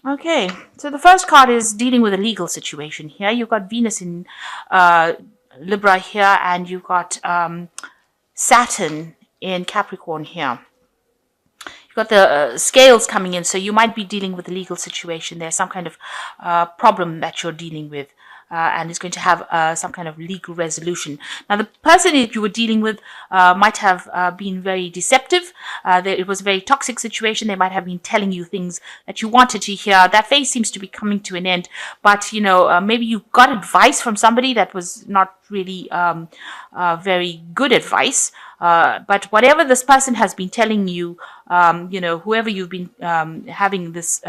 Okay, so the first card is dealing with a legal situation here. You've got Venus in uh, Libra here, and you've got Saturn in Capricorn here. You've got the scales coming in, so you might be dealing with a legal situation. There's some kind of problem that you're dealing with. And it's going to have some kind of legal resolution. Now, the person that you were dealing with might have been very deceptive. It was a very toxic situation. They might have been telling you things that you wanted to hear. That phase seems to be coming to an end. But, maybe you got advice from somebody that was not really very good advice. But whatever this person has been telling you, whoever you've been having this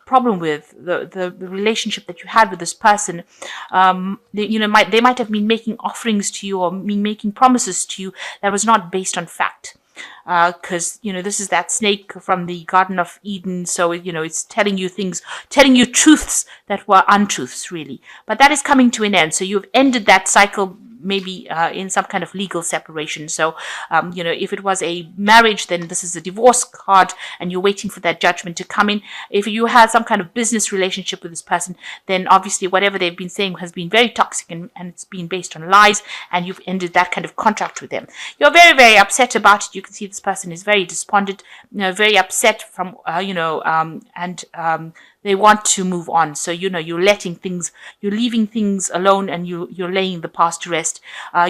problem with, the relationship that you had with this person, they might have been making offerings to you or been making promises to you that was not based on fact. Because this is that snake from the Garden of Eden, so it's telling you things, telling you truths that were untruths, really. But that is coming to an end, so you've ended that cycle, maybe in some kind of legal separation. So, if it was a marriage, then this is a divorce card, and you're waiting for that judgment to come in. If you had some kind of business relationship with this person, then obviously whatever they've been saying has been very toxic, and it's been based on lies, and you've ended that kind of contract with them. You're very, very upset about it. You can see this person is very despondent, very upset from, they want to move on. So, you're leaving things alone, and you're laying the past to rest.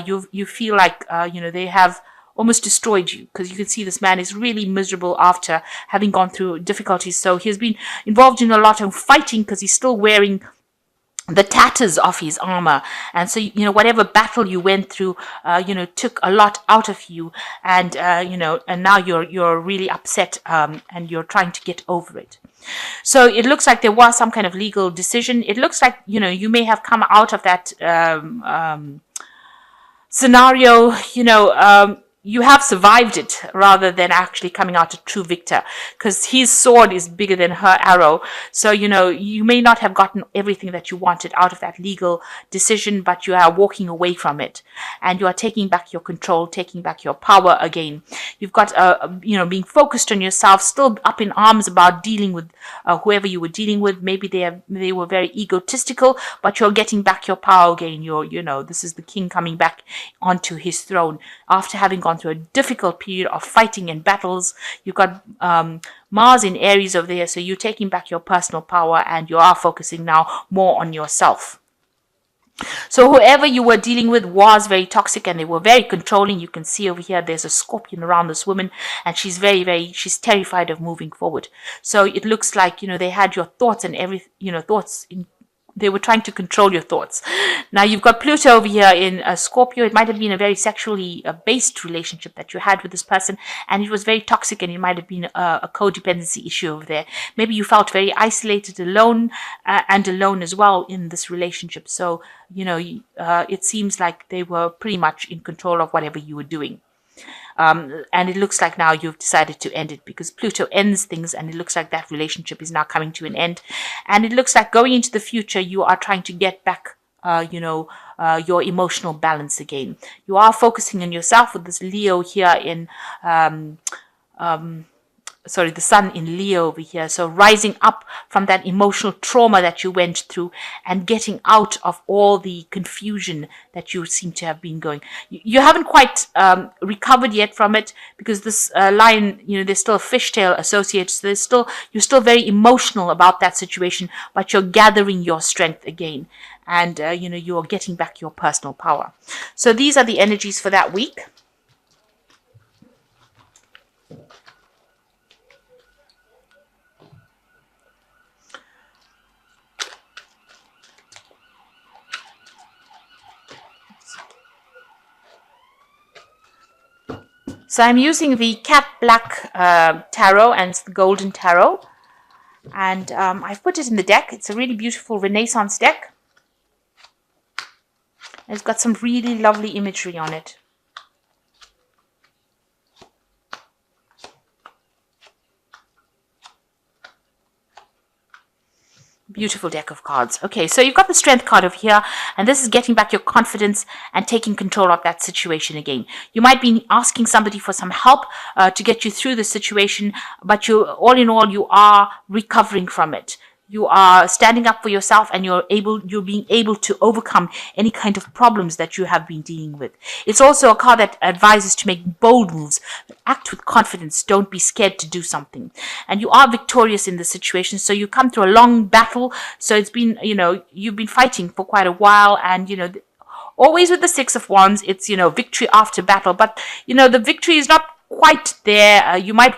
You feel like, they have almost destroyed you, because you can see this man is really miserable after having gone through difficulties. So he's been involved in a lot of fighting, because he's still wearing the tatters of his armor. And so, whatever battle you went through, took a lot out of you. And, and now you're really upset, and you're trying to get over it. So it looks like there was some kind of legal decision. It looks like, you may have come out of that scenario, you have survived it rather than actually coming out a true victor, because his sword is bigger than her arrow. So, you may not have gotten everything that you wanted out of that legal decision, but you are walking away from it, and you are taking back your control, taking back your power again. You've got, being focused on yourself, still up in arms about dealing with whoever you were dealing with. Maybe they were very egotistical, but you're getting back your power again. This is the king coming back onto his throne after having gone through a difficult period of fighting and battles. You've got Mars in Aries over there, so you're taking back your personal power, and you are focusing now more on yourself. So whoever you were dealing with was very toxic, and they were very controlling. You can see over here there's a scorpion around this woman, and she's she's terrified of moving forward. So it looks like, they had your thoughts and thoughts in. They were trying to control your thoughts. Now you've got Pluto over here in Scorpio. It might have been a very sexually based relationship that you had with this person, and it was very toxic, and it might have been a codependency issue over there. Maybe you felt very isolated, alone, and alone as well in this relationship. So, it seems like they were pretty much in control of whatever you were doing. And it looks like now you've decided to end it, because Pluto ends things, and it looks like that relationship is now coming to an end. And it looks like going into the future, you are trying to get back, your emotional balance again. You are focusing on yourself with this Leo here in, the sun in Leo over here. So rising up from that emotional trauma that you went through, and getting out of all the confusion that you seem to have been going. You haven't quite recovered yet from it, because this lion, there's still a fishtail associated. So you're still very emotional about that situation, but you're gathering your strength again. And, you're getting back your personal power. So these are the energies for that week. So I'm using the Cat Black Tarot and the Golden Tarot. And I've put it in the deck. It's a really beautiful Renaissance deck. It's got some really lovely imagery on it. Beautiful deck of cards. Okay, so you've got the Strength card over here, and this is getting back your confidence and taking control of that situation again. You might be asking somebody for some help to get you through the situation, but all in all, you are recovering from it. You are standing up for yourself, and you're being able to overcome any kind of problems that you have been dealing with. It's also a card that advises to make bold moves, act with confidence, don't be scared to do something. And you are victorious in this situation, so you come through a long battle. So it's been, you've been fighting for quite a while, and always with the Six of Wands, it's victory after battle, but the victory is not quite there. You might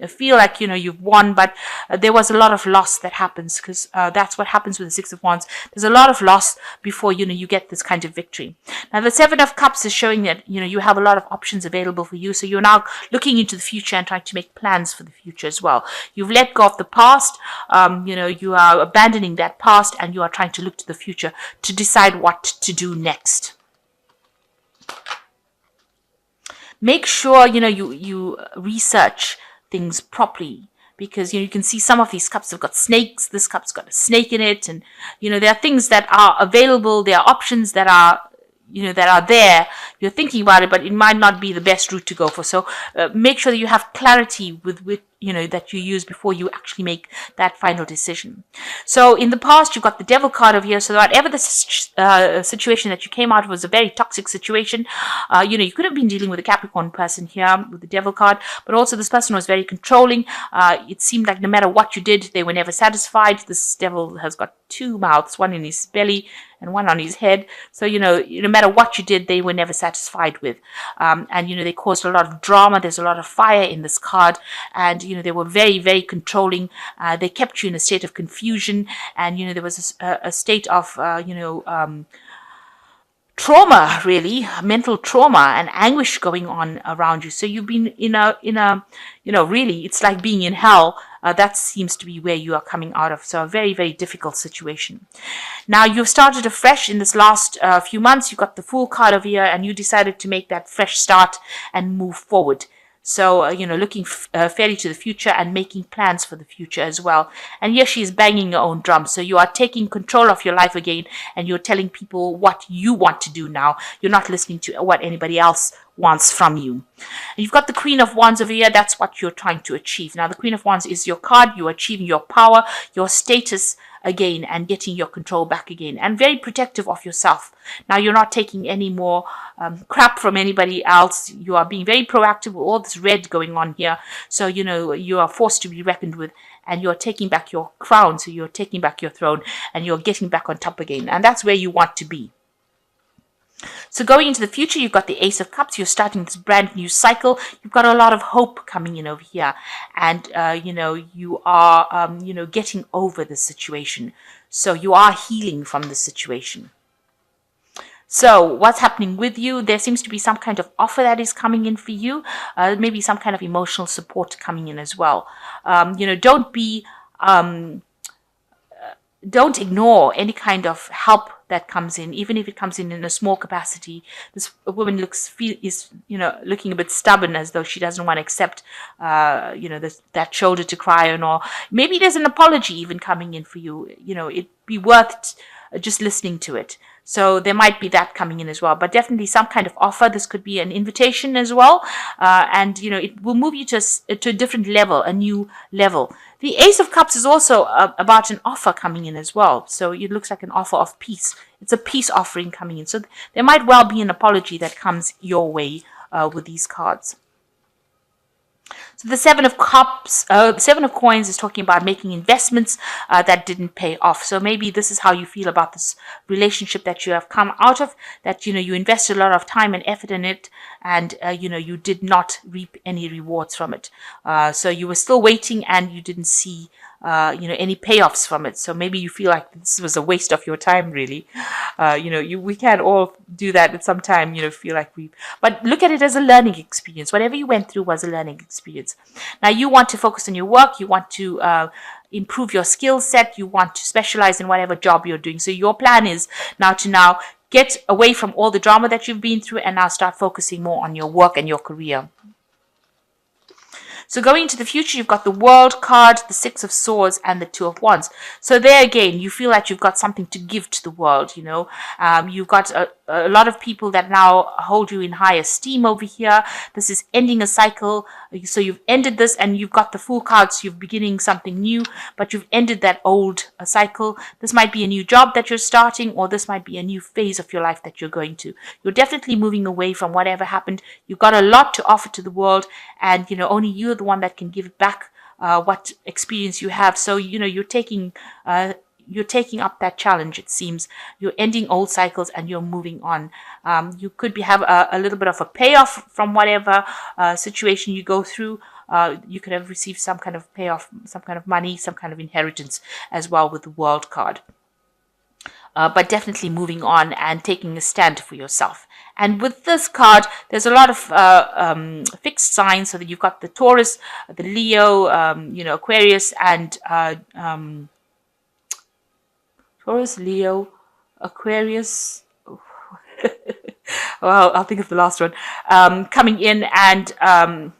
feel like you've won, but there was a lot of loss that happens, because that's what happens with the Six of Wands. There's a lot of loss before you get this kind of victory. Now the Seven of Cups is showing that you have a lot of options available for you, so you're now looking into the future and trying to make plans for the future as well. You've let go of the past. You are abandoning that past, and you are trying to look to the future to decide what to do next. Make sure you research things properly, because you can see some of these cups have got snakes. This cup's got a snake in it, and there are things that are available. There are options that are there. You're thinking about it, but it might not be the best route to go for. So make sure that you have clarity with that you use before you actually make that final decision. So in the past, you've got the Devil card over here. So whatever the situation that you came out of was a very toxic situation. You could have been dealing with a Capricorn person here with the Devil card, but also this person was very controlling. It seemed like no matter what you did, they were never satisfied. This Devil has got two mouths, one in his belly and one on his head. So, no matter what you did, they were never satisfied with. And, they caused a lot of drama. There's a lot of fire in this card. And, they were very, very controlling. They kept you in a state of confusion. And, there was a state of, trauma, really, mental trauma and anguish going on around you. So you've been in a really, it's like being in hell. That seems to be where you are coming out of. So a very, very difficult situation. Now you've started afresh in this last few months. You got the Fool card over here, and you decided to make that fresh start and move forward. So, looking fairly to the future and making plans for the future as well. And yes, she's banging your own drum. So you are taking control of your life again, and you're telling people what you want to do now. You're not listening to what anybody else wants from you. And you've got the Queen of Wands over here. That's what you're trying to achieve. Now, the Queen of Wands is your card. You're achieving your power, your status again, and getting your control back again, and very protective of yourself. Now you're not taking any more crap from anybody else. You are being very proactive with all this red going on here. So you are forced to be reckoned with, and you're taking back your crown. So you're taking back your throne, and you're getting back on top again, and that's where you want to be. So going into the future, you've got the Ace of Cups. You're starting this brand new cycle. You've got a lot of hope coming in over here. And, you are, getting over the situation. So you are healing from the situation. So what's happening with you? There seems to be some kind of offer that is coming in for you. Maybe some kind of emotional support coming in as well. Don't ignore any kind of help that comes in, even if it comes in a small capacity. This woman is looking a bit stubborn, as though she doesn't want to accept, that shoulder to cry on, or maybe there's an apology even coming in for you. It'd be worth just listening to it. So there might be that coming in as well, but definitely some kind of offer. This could be an invitation as well. And, it will move you to a different level, a new level. The Ace of Cups is also about an offer coming in as well. So it looks like an offer of peace. It's a peace offering coming in. So there might well be an apology that comes your way with these cards. So the Seven of Cups, Seven of Coins is talking about making investments that didn't pay off. So maybe this is how you feel about this relationship that you have come out of, that, you invested a lot of time and effort in it, and, you did not reap any rewards from it. So you were still waiting, and you didn't see any payoffs from it. So maybe you feel like this was a waste of your time, really. We can all do that at some time, feel like but look at it as a learning experience. Whatever you went through was a learning experience. Now you want to focus on your work. You want to improve your skill set. You want to specialize in whatever job you're doing. So your plan is now to get away from all the drama that you've been through, and now start focusing more on your work and your career. So going into the future, you've got the World card, the Six of Swords, and the Two of Wands. So there again, you feel like you've got something to give to the world, you know. You've got a lot of people that now hold you in high esteem over here. This is ending a cycle. So you've ended this, and you've got the Fool card, so you're beginning something new, but you've ended that old cycle. This might be a new job that you're starting, or this might be a new phase of your life that you're going to. You're definitely moving away from whatever happened. You've got a lot to offer to the world, and you know, only you're the one that can give back what experience you have. So you know, you're taking up that challenge. It seems you're ending old cycles and you're moving on. You could have a little bit of a payoff from whatever situation you go through. You could have received some kind of payoff, some kind of money, some kind of inheritance as well with the World card. But definitely moving on and taking a stand for yourself. And with this card, there's a lot of fixed signs. So that you've got the Taurus, the Leo, you know, Aquarius, and Taurus, Leo, Aquarius. Well, I'll think of the last one coming in, and oh,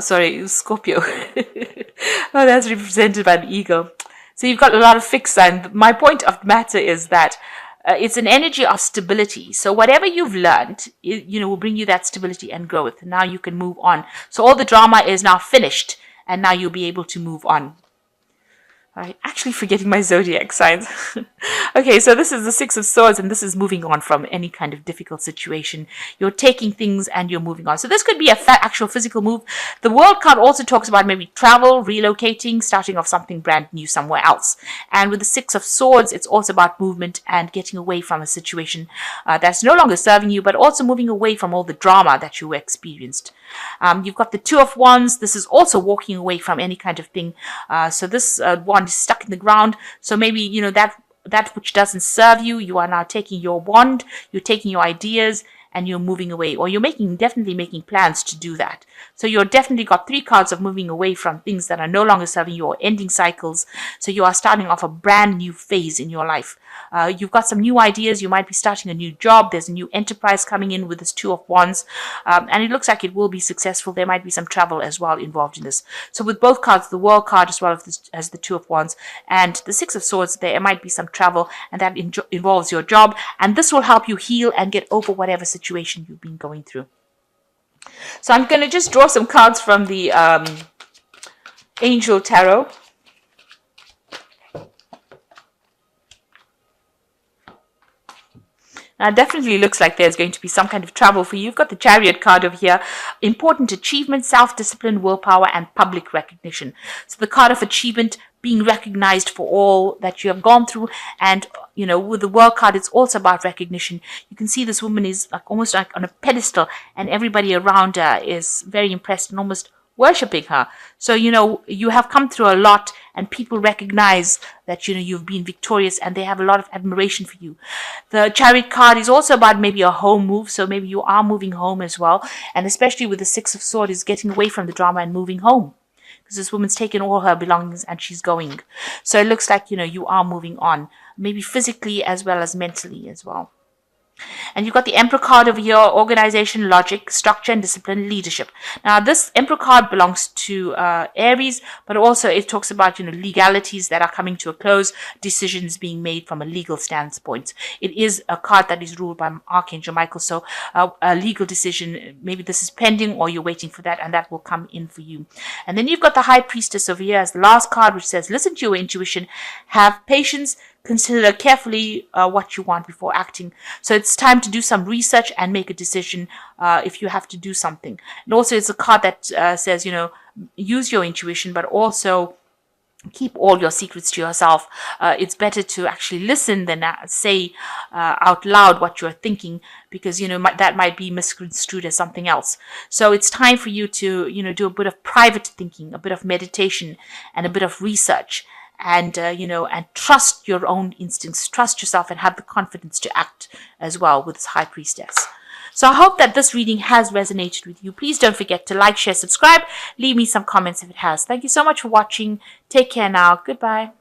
sorry, Scorpio. Oh, that's represented by the eagle. So you've got a lot of fixed signs. My point of matter is that it's an energy of stability. So whatever you've learned, you know, will bring you that stability and growth. Now you can move on. So all the drama is now finished, and now you'll be able to move on. All right, actually forgetting my zodiac signs. Okay, so this is the Six of Swords, and this is moving on from any kind of difficult situation. You're taking things and you're moving on. So this could be a actual physical move. The World card also talks about maybe travel, relocating, starting off something brand new somewhere else. And with the Six of Swords, it's also about movement and getting away from a situation that's no longer serving you, but also moving away from all the drama that you experienced. You've got the Two of Wands. This is also walking away from any kind of thing. So this wand is stuck in the ground. So maybe, you know, that which doesn't serve you, you are now taking your wand, you're taking your ideas, and you're moving away, or you're definitely making plans to do that. So you're definitely got three cards of moving away from things that are no longer serving you or ending cycles. So you are starting off a brand new phase in your life. You've got some new ideas. You might be starting a new job. There's a new enterprise coming in with this Two of Wands. And it looks like it will be successful. There might be some travel as well involved in this. So with both cards, the World card as well as the Two of Wands and the Six of Swords, there might be some travel, and that involves your job. And this will help you heal and get over whatever situation you've been going through. So I'm going to just draw some cards from the Angel Tarot. Now, it definitely looks like there's going to be some kind of travel for you. You've got the Chariot card over here. Important achievement, self-discipline, willpower, and public recognition. So the card of achievement, being recognized for all that you have gone through. And, you know, with the World card, it's also about recognition. You can see this woman is like almost like on a pedestal, and everybody around her is very impressed and almost worshipping her. So, you know, you have come through a lot, and people recognize that, you know, you've been victorious, and they have a lot of admiration for you. The Chariot card is also about maybe a home move. So maybe you are moving home as well. And especially with the Six of Swords, is getting away from the drama and moving home. Because this woman's taken all her belongings and she's going. So it looks like, you know, you are moving on. Maybe physically as well as mentally as well. And you've got the Emperor card over here, organization, logic, structure, and discipline, leadership. Now, this Emperor card belongs to Aries, but also it talks about, you know, legalities that are coming to a close, decisions being made from a legal standpoint. It is a card that is ruled by Archangel Michael, so a legal decision, maybe this is pending or you're waiting for that, and that will come in for you. And then you've got the High Priestess over here as the last card, which says, listen to your intuition, have patience, consider carefully what you want before acting. So it's time to do some research and make a decision if you have to do something. And also it's a card that says, you know, use your intuition, but also keep all your secrets to yourself. It's better to actually listen than say out loud what you're thinking, because, you know, that might be misconstrued as something else. So it's time for you to, you know, do a bit of private thinking, a bit of meditation, and a bit of research. And, you know, and trust your own instincts, trust yourself, and have the confidence to act as well with this High Priestess. So I hope that this reading has resonated with you. Please don't forget to like, share, subscribe. Leave me some comments if it has. Thank you so much for watching. Take care now. Goodbye.